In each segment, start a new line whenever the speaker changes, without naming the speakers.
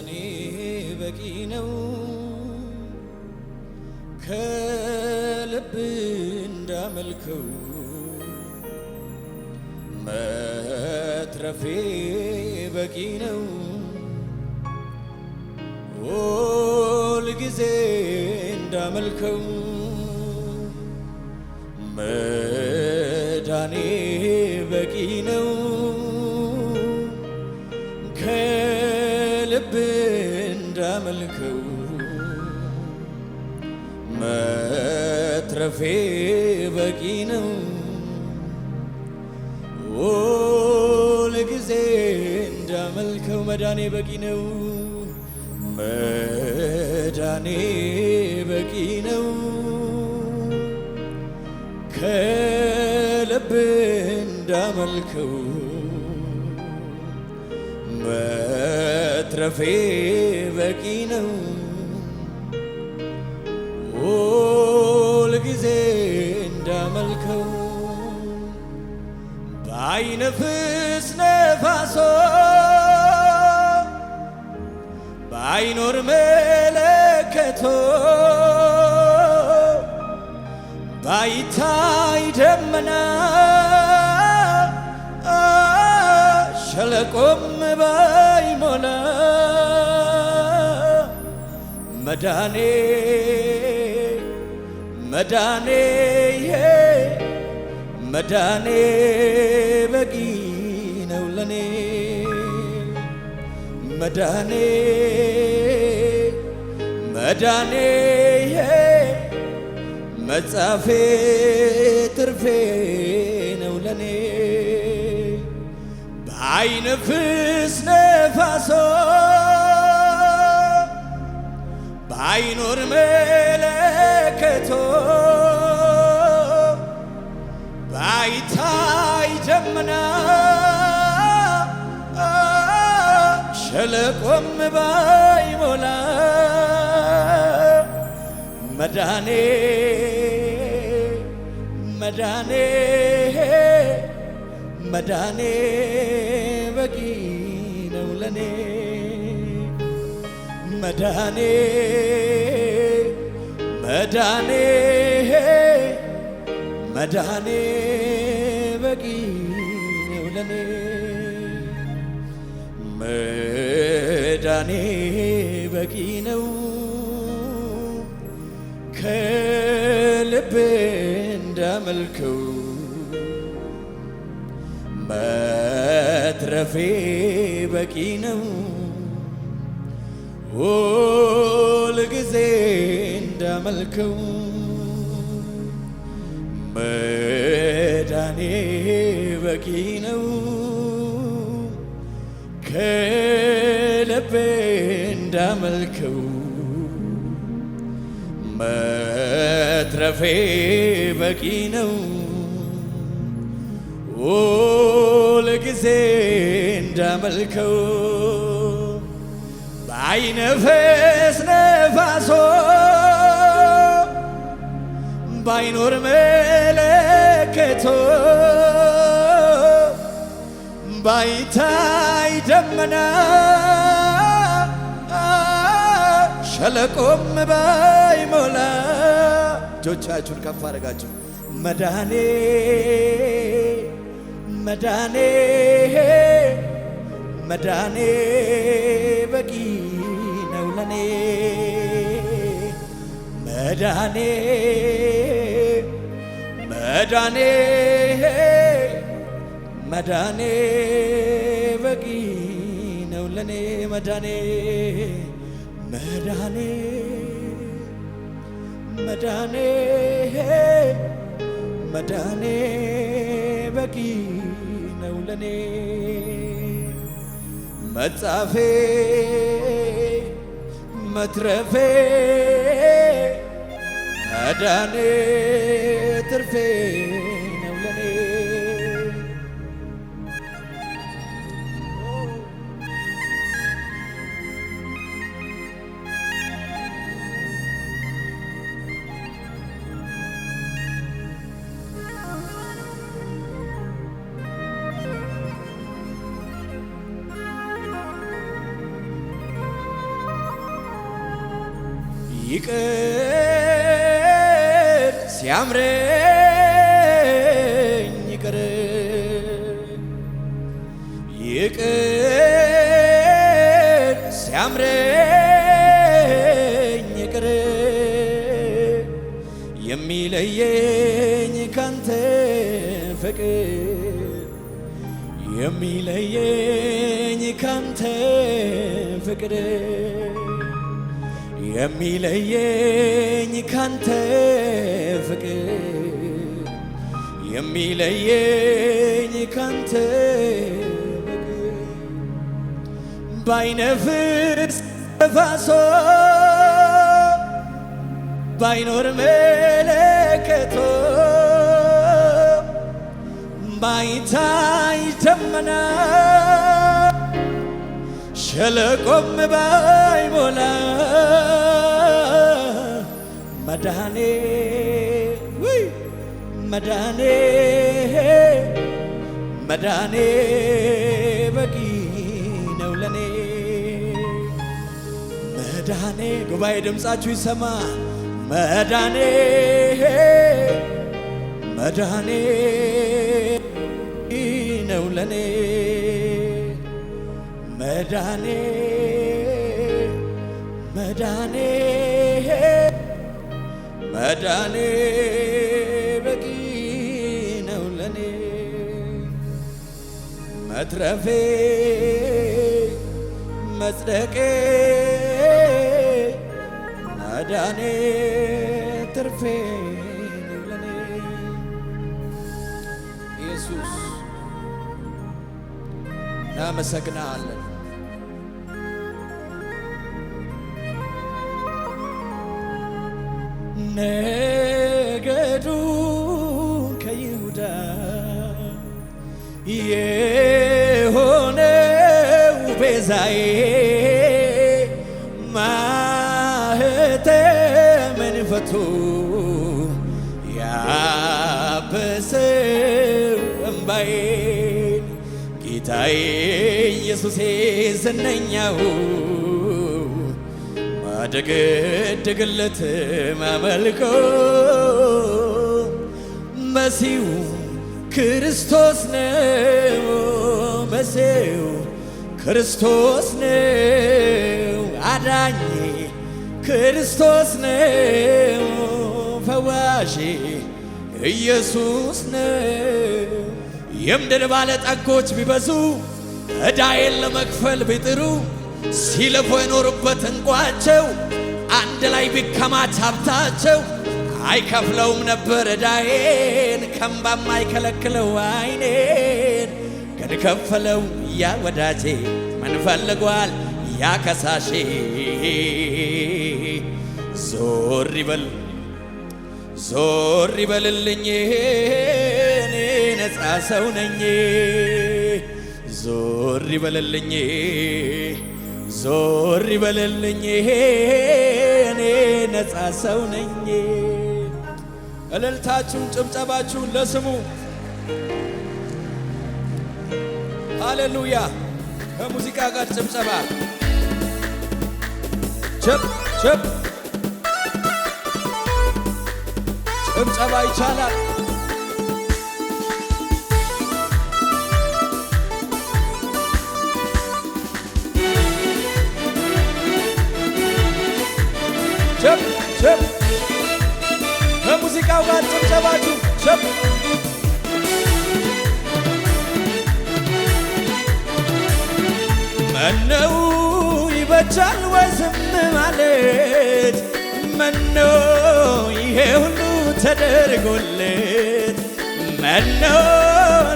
መዳኔ በቂ ነው ከልብ እንዳመልከው መትረፌ በቂ ነው ሁል ጊዜ እንዳመልከው መዳኔ በቂ ነው ከልብ እንዳመልከው መትረፌ በቂ ነው ሁል ጊዜ እንዳመልከው መዳኔ በቂ ነው መዳኔ በቂ ነው ከልብ እንዳመልከው መትረፌ በቂ ነው ሁል ጊዜ እንዳመልከው ባይነፍስ ነፋሶ ባይኖር መለከቶ ባይታይ ደመና ሸለቆም ባይሞላ መዳኔ መዳኔ መዳኔ በቂ ነው ለኔ መዳኔ መዳኔ መጻፌ ትርፌ ነው ለኔ ባይነፍስ ነፋሶ ባይኖር መለከቶ ባይታይ ደመና ሸለቆም ባይሞላ መዳኔ መዳኔ መዳኔ በቂ ነው ለኔ መዳኔ መዳኔ መዳኔ በቂ ነው ለኔ መዳኔ በቂ ነው ከልብ እንዳመልከው መትረፌ በቂ ነው ሁል ጊዜ እንዳመልከው መዳኔ በቂ ነው ከልብ እንዳመልከው መትረፌ በቂ ነው ሁል ጊዜ እንዳመልከው ባይነፍስ ነፋሶ ባይኖር መለከቶ ባይታይ ደመና ሸለቆም ባይሞላ እጆቻችሁን ከፍ አድርጋችሁ መዳኔ መዳኔ መዳኔ በቂ ነው ለኔ መዳኔ መዳኔ መዳኔ በቂ ነው ለኔ መዳኔ መዳኔ መዳኔ መዳኔ በቂ ነው ለኔ መጻፌ መትረፌ መዳኔ ትርፌ ነው ለኔ ይቅር ሲያምረኝ ይቅር ይቅር ሲያምረኝ ይቅር የሚለየኝ ካንተ ፍቅር የሚለየኝ ካንተ ፍቅር የሚለየኝ ካንተ ፍቅር የሚለየኝ ካንተ ፍቅር ባይነፍስ ነፋሶ ባይኖር መለከቶ ባይታይ ደመና ሸለቆም ባይሞላ መድኃኔ መድኃኔ መድኃኔ በቂ ነው ለኔ መድኃኔ ጉባኤ ድምፃችሁ ይሰማ መድኃኔ መድኃኔ ነው ለኔ መድኃኔ መድኃኔ መድኃኔ በቂ ነው ለኔ መትረፌ መጽደቄ መድኃኔ ትርፌ ነው ለኔ ኢየሱስ እናመሰግናለን። ነገዱ ከይሁዳ የሆነው ቤዛዬ ማኅተሜን ፈቶ ያበሰው እምባዬን ጌታዬ ኢየሱሴ ዝነኛው ማደገድግለት ማመልከው መሲሁ ክርስቶስ ነው መሲሁ ክርስቶስ ነው አዳኜ ክርስቶስ ነው ፈዋሼ ኢየሱስ ነው። የምድር ባለጠጎች ቢበዙ ዕዳዬን ለመክፈል ቢጥሩ ሲለፉ የኖሩበት እንቋቸው አንድ ላይ ቢከማች ሀብታቸው አይከፍለውም ነበር ዕዳዬን ከእምባም አይከለክለው ዓይኔን ግን ከፈለው ያ ወዳጄ ምን ፈልጓል ያ ከሳሼ ዞር ይበልልኝ እኔ ነፃ ሰው ነኝ ዞር ይበልልኝ እኔ ነፃ ሰው ነኝ። እልልታችሁን ጭብጨባችሁን ለስሙ ሃሌሉያ። ከሙዚቃ ጋር ጭብጨባ ቸብ ጭብጨባ ይቻላል። ቸብ ከሙዚቃው ጋር ጭብጨባችሁ ቸብ ምነው ይበጃል ወይ ዝም ማለት ምነው ይሄ ሁሉ ተደርጎለት ምነው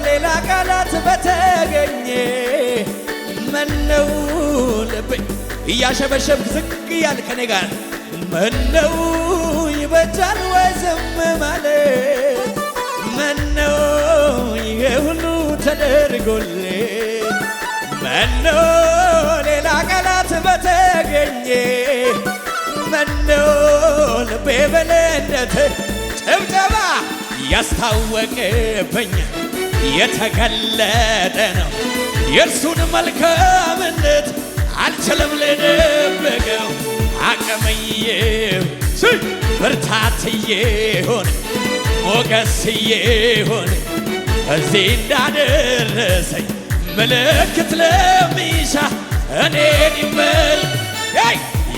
ሌላ ቃላት በተገኘ ምነው ልቤ እያሸበሸብክ ዝቅ እያልክ ከኔ ጋር ምነው ይበጃል ወይ ዝም ማለት ምነው ይሄ ሁሉ ተደርጎለት ምነው ሌላ ቃላት በተገኘ ምነው ልቤ በለንደት ጭብጨባ ያስታወቅብኝ የተገለጠ ነው የእርሱን መልካምነት አልችልም ልደብቀው አቅምዬው ብርታትዬውን ሞገስዬውን እዚህ እንዳደረሰኝ ምልክት ለሚሻ እኔን ይመል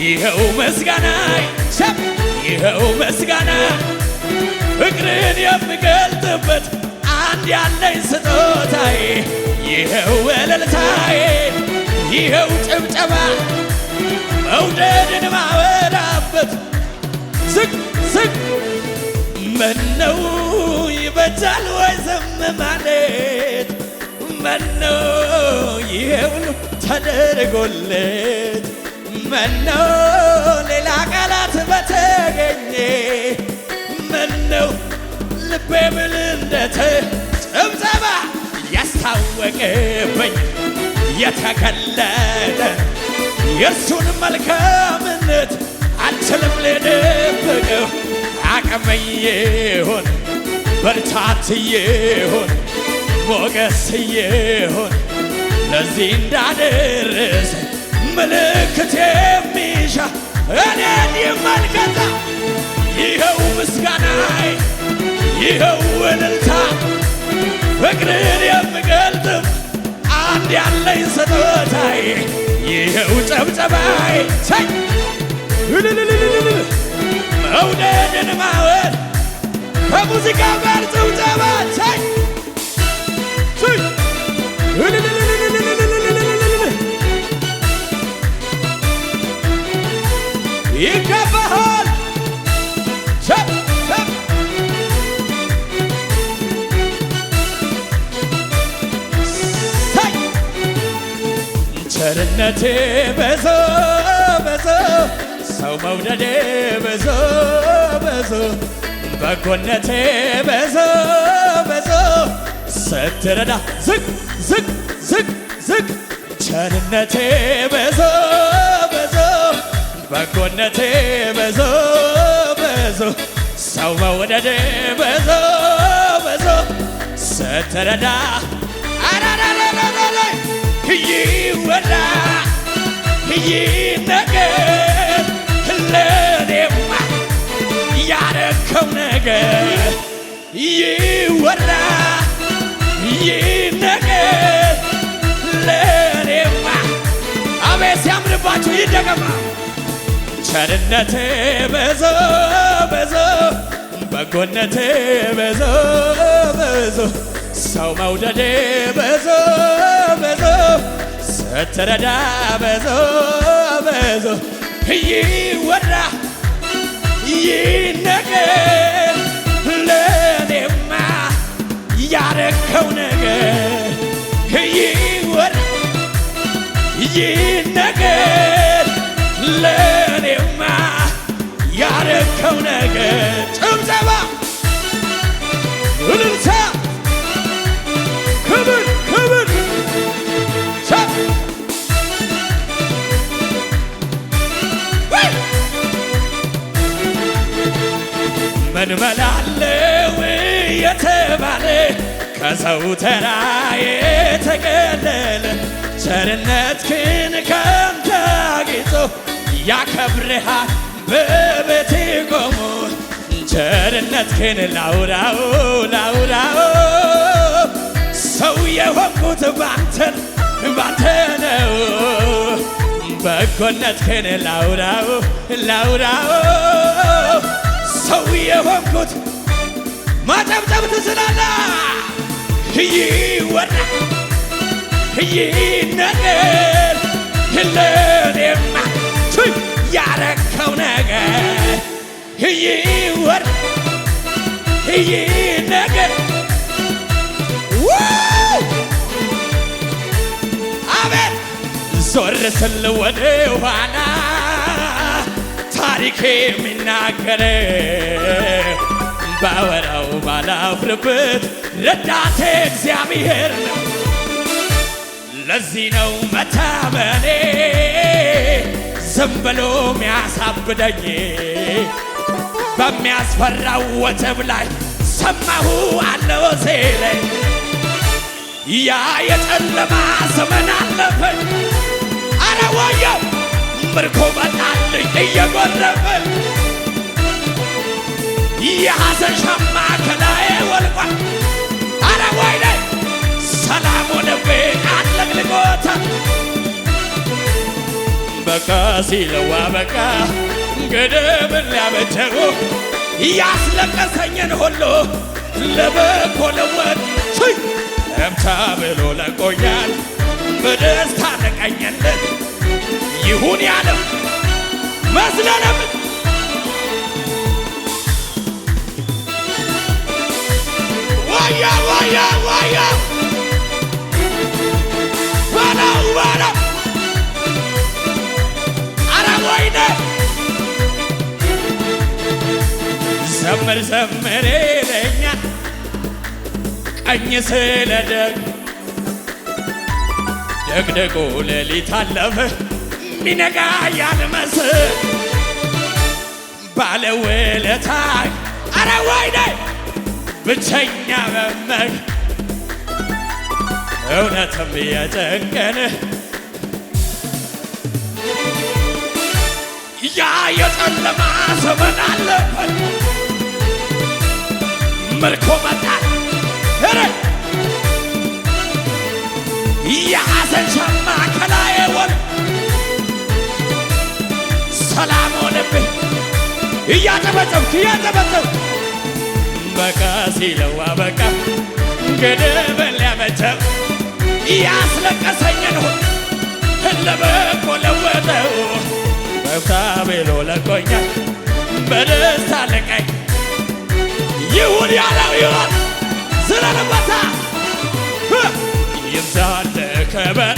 ይኸው ምስጋናይ ይኸው ምስጋና ፍቅርን የምገልጥበት አንድ ያለኝ ስጦታዬ ይኸው እልልታዬ ይኸው ጭብጨባ መውደድን ማወራበት ዝቅ ዝቅ ምነው ይበጃል ወይ ዝም ማለት ምነው ይሄ ሁሉ ተደርጎለት ምነው ሌላ ቃላት በተገኘ ምነው ልቤ ብል እንደተ ጭብጨባ ያስታወቀብኝ የተገለጠ የእርሱን መልካምነት አልችልም ልደብቀው አቅምዬውን ብርታትዬውን ሞገስዬውን ለዚህ እንዳደረሰ ምልክት የሚሻ እኔን ይመልከታ ይኸው ምስጋናይ ይኸው እልልታ ፍቅርን የምገልጥም አንድ ያለኝ ስጦታዬ ይኸው ጨብጨባይ ሳይ መውደድን ማወድ ከሙዚቃው ጋር ጭብጨባ ሳይ ይገባሃል ሰብ ሰብ ሳይ ቸርነቴ በዞ በዞ ሰው መውደዴ በዞ በዞ በጎነቴ በዞ በዞ ስትረዳ ዝቅ ዝቅ ዝቅ ዝቅ ቸርነቴ በዞ በዞ በጎነቴ በዞ በዞ ሰው መውደዴ በዞ በዞ ስትረዳ አራራራራራ ይወራ ይነገር ለኔማ ያረከው ነገር ይወራ ይነገር ለኔማ አቤት ሲያምርባችሁ ይደገማ ቸርነቴ በዞ በዞ በጎነቴ በዞ በዞ ሰው መውደዴ በዞ በዞ ስትረዳ በዞ በዞ ይወራ ይነገር ለኔማ ያረከው ነገር ይወራ ይነገር ለኔማ ያረከው ነገር ጭብጨባ እልልታ ክብር ክብር ምን መላለው የተባለ ከሰው ተራ የተገለለ ቸርነትህን ካንተ አግኝቶ ያከብርሃል በቤቴ ቆሞ ቸርነትህን ላውራው ላውራው ሰው የሆንኩት ባንተ ነው በጎነትህን ላውራው ላውራው ሰው የሆንኩት ማጨብጨብ ትችላለህ ይወራ ይነገር ለኔማ ያረከው ነገር ይወራ ይነገር አቤት ዞር ስል ወደ ኋላ ታሪኬ የሚናገር ባወራው ባላፍርበት ረዳቴ እግዚአብሔር ነው። ለዚህ ነው መታመኔ ዝም ብሎ ሚያሳብደኝ በሚያስፈራው ወጀብ ላይ ሰማሁ አለው ሲለኝ ያ የጨለማ ዘመን አለፈ። አረ ወየው ምርኮ መጣልኝ እየጎረፈ የሐዘን ሸማ ከላዬ ወልቋል። አረ ወይኔ ሰላም ሆነብኝ አጥለቅልቆታል። በቃ ሲለው አበቃ ገደብን ሊያበጀው ያስለቀሰኝን ሁሉ ለበጎ ለወጥ እምታ ብሎ ለቆኛል። በደስታ ለቀኘለት ይሁን ያለው መስለንም ዋያ ዋያ ዋያ ባላው ባላ አረ ወይኔ ዘምር ዘምር ይለኛል ቀኝ ስለደግ ደግደጎ ሌሊት አለፈ ሚነጋ ያልመስል ባለውለታይ አረ ወይኔ ብቸኛ መመክ እውነትም የጨንቀን ያ የጨለማ ዘመን አለፈን ምርኮ መጣል የሐዘን ሸማ ከላዬ ወል ሰላም ሆነብኝ እያጨበጨብክ በቃ ሲለው አበቃ ገደብን ሊያበጀው ያስለቀሰኝን ለበጎ ለወጠው በፍታ ብሎ ለቆኛል። በደስታ ለቀኝ ይሁን ያለው ይሁን ዝለንበታ ይብዛል ከበር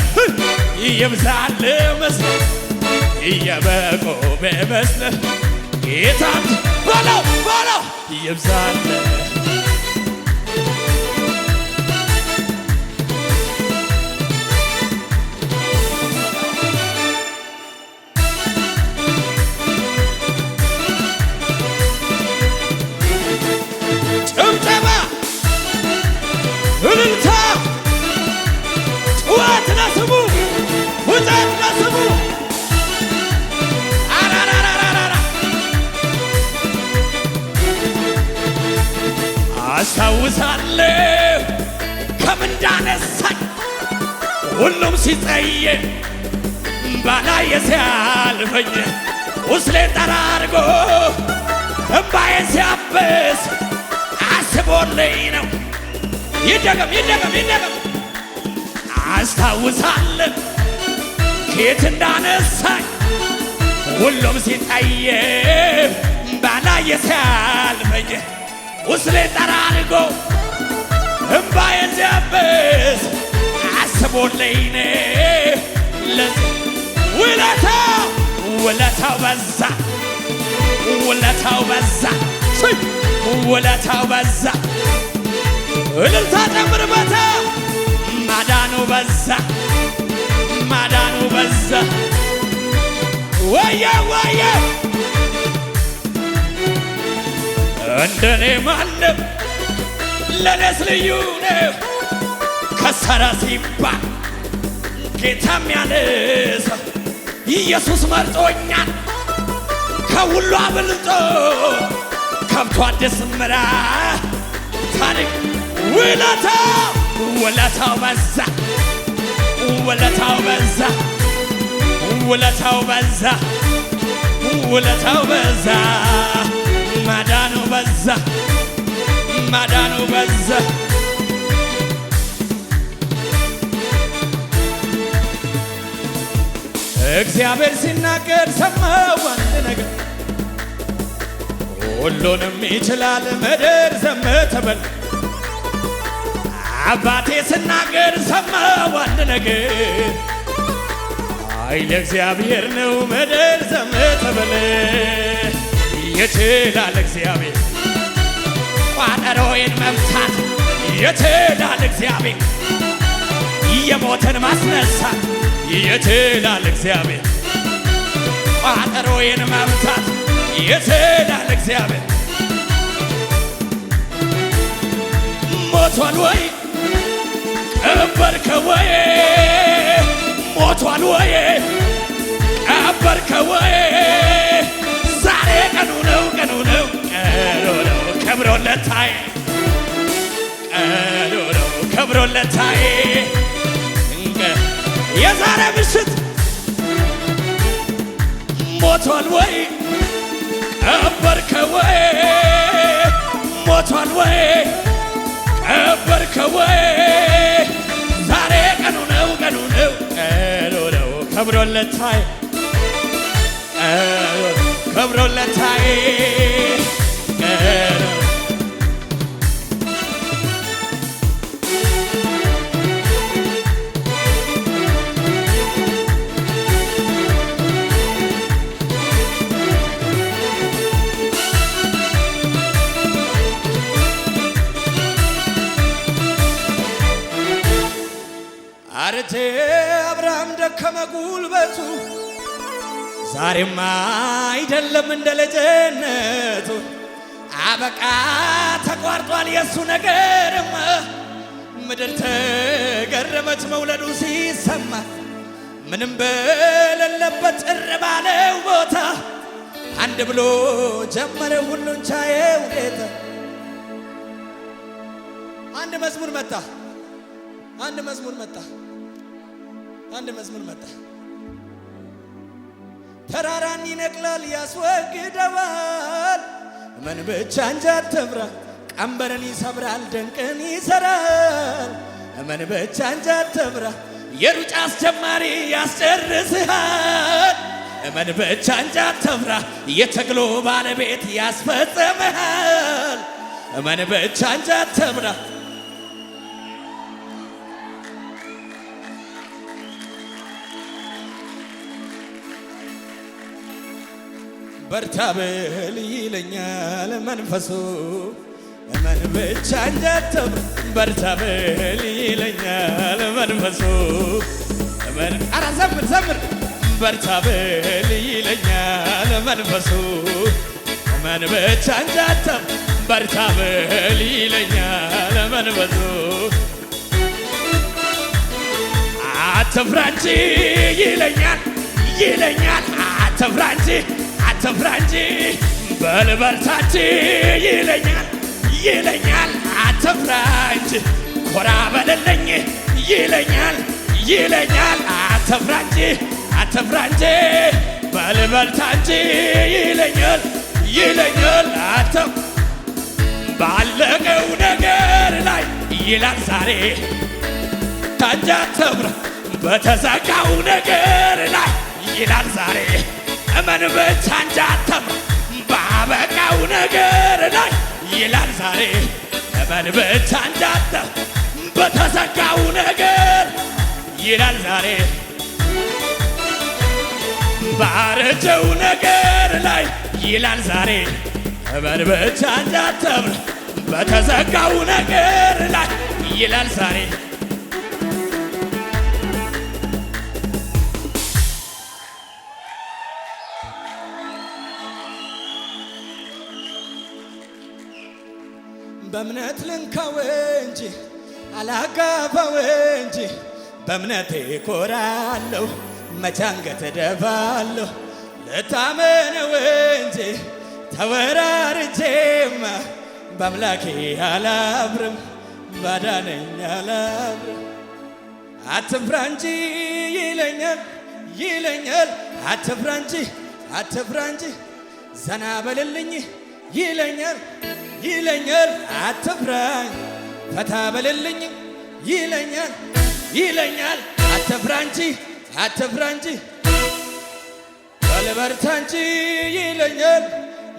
ይብዛል መስል እየበቆመ መስል ጌታን በለው በለው ይብዛል ጭብጨባ እልልታ ጩኸት ለስሙ ውጠት ለስሙ አራራራራራ አስታውሳለሁ ከምን እንዳነሳኝ ሁሉም ሲጸየፍ ባላየ ሲያልፈኝ ቁስሌን ጠራርጎ እምባዬን ሲያብስ አስቦልኝ ነው። ይደገም ይደገም ይደገም አስታውሳለሁ ከየት እንዳነሳኝ ሁሉም ሲጠየፍ ባላየ ሲያልፈኝ ቁስሌን ጠራርጎ እምባዬን ሲያብስ አስቦልኝ ነው። ለዚህ ውለታው በዛ ውለታው በዛ ውለታው በዛ እልልታ ጨምርበታ ማዳኑ በዛ ማዳኑ በዛ ወየ ወየ እንደኔ ማንም ለኔስ ልዩ ነው። ከሰረ ሲባል ጌታም ያነሳ ኢየሱስ መርጦኛል ከሁሉ አብልጦ ከብቶ አዲስ ምራ ታሪክ ውለታው በዛ ውለታው በዛ ውለታው በዛ ውለታው በዛ ማዳኑ በዛ ማዳኑ በዛ እግዚአብሔር ሲናገር ሰማሁ አንድ ነገር ሁሉንም ይችላል ምድር ዝም ትበል። አባቴ ሲናገር ሰማሁ አንድ ነገር ኃይል እግዚአብሔር ነው ምድር ዝም ትበል። ይችላል እግዚአብሔር ቋጠሮዬን መምታት ይችላል እግዚአብሔር የሞትን ማስነሳት ይችላል እግዚአብሔር ቋጠሮዬን መምታት ይችላል እግዚአብሔር። ሞቷል ወይ ቀበርከው ወይ ሞቷል ወይ ቀበርከው ወይ ዛሬ ቀኑ ነው ቀኑ ነው ቀኑ ነው ከብሮለታይ ቀኑ ነው ከብሮለታይ የዛሬ ምሽት ሞቷል ወይ ቀበርከው ወይ ሞቷል ወይ ቀበርከው ወይ ዛሬ ቀኑ ነው ቀኑ ነው ቀኑ ነው ከብሮለታይ ከብሮለታይ አረቴ አብርሃም ደከመ ጉልበቱ ዛሬማ አይደለም እንደ ልጅነቱ አበቃ ተቋርጧል የሱ ነገርማ ምድር ተገረመች መውለዱ ሲሰማ ምንም በሌለበት ጭር ባለው ቦታ አንድ ብሎ ጀመረ ሁሉን ቻየው ጌታ። አንድ መዝሙር መጣ አንድ መዝሙር መጣ አንድ መዝሙር መጣ። ተራራን ይነቅላል ያስወግደዋል ምን ብቻ እንጂ አትፍራ ቀንበርን ይሰብራል ድንቅን ይሰራል ምን ብቻ እንጂ አትፍራ የሩጫ አስጀማሪ ያስጨርስሃል ምን ብቻ እንጂ አትፍራ የተግሎ ባለቤት ያስፈጽምሃል ምን ብቻ እንጂ አትፍራ በርታ ብል ይለኛል መንፈሱ እመን ብቻ እንጂ አትፍራ በርታ ብል ይለኛል መንፈሱ እመን ኧረ ዘምር ዘምር በርታ ብል ይለኛል መንፈሱ እመን ብቻ እንጂ አትፍራ በርታ ብል ይለኛል መንፈሱ አትፍራ እንጂ ይለኛል ይለኛል አትፍራ እንጂ አትፍራ እንጂ በል በርታ እንጂ ይለኛል ይለኛል አትፍራ እንጂ ኮራ በልልኝ ይለኛል ይለኛል አትፍራ እንጂ አትፍራ እንጂ በል በርታ እንጂ ይለኛል ይለኛል ባለቀው ነገር ላይ ይላል ዛሬ ታንጃ አትፍራ በተዘጋው ነገር ላይ ይላል ዛሬ እመን ብቻ እንጂ አትፍራ ባበቃው ነገር ላይ ይላል ዛሬ እመን ብቻ እንጂ አትፍራ በተዘጋው ነገር ይላል ዛሬ ባረጀው ነገር ላይ ይላል ዛሬ እመን ብቻ እንጂ አትፍራ በተዘጋው ነገር ላይ ይላል ዛሬ በእምነት ልንካው እንጂ አላጋባው እንጂ በእምነቴ ኮራለሁ መቼ አንገት እደፋለሁ ልታመነው እንጂ ተወራርጄማ በአምላኬ አላፍርም ባዳነኝ አላፍርም አትፍራ እንጂ ይለኛል ይለኛል አትፍራ እንጂ አትፍራ እንጂ ዘና በልልኝ ይለኛል ይለኛል አትፍራኝ ፈታ በልልኝ ይለኛል ይለኛል አትፍራ እንጂ አትፍራ እንጂ በልበርታ እንጂ ይለኛል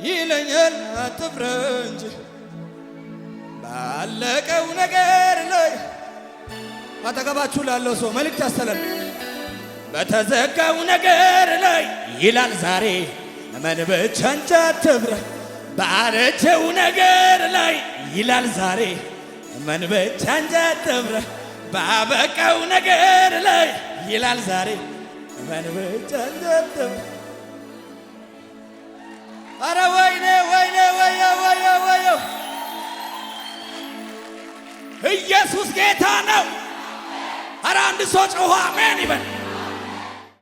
ይለኛል አትፍራ እንጂ ባለቀው ነገር ላይ አጠገባችሁ ላለው ሰው መልእክት ያስተላል። በተዘጋው ነገር ላይ ይላል ዛሬ እመን ብቻ እንጂ አትፍራ ባረጀው ነገር ላይ ይላል ዛሬ እመን ብቻ እንጂ አትፍራ ባበቃው ነገር ላይ ይላል ዛሬ እመን ብቻ እንጂ አትፍራ። ኧረ ወይኔ ወይኔ ወዮ ወዮ ወዮ ኢየሱስ ጌታ ነው። ኧረ አንድ ሰው ጮኸ አሜን ይበል።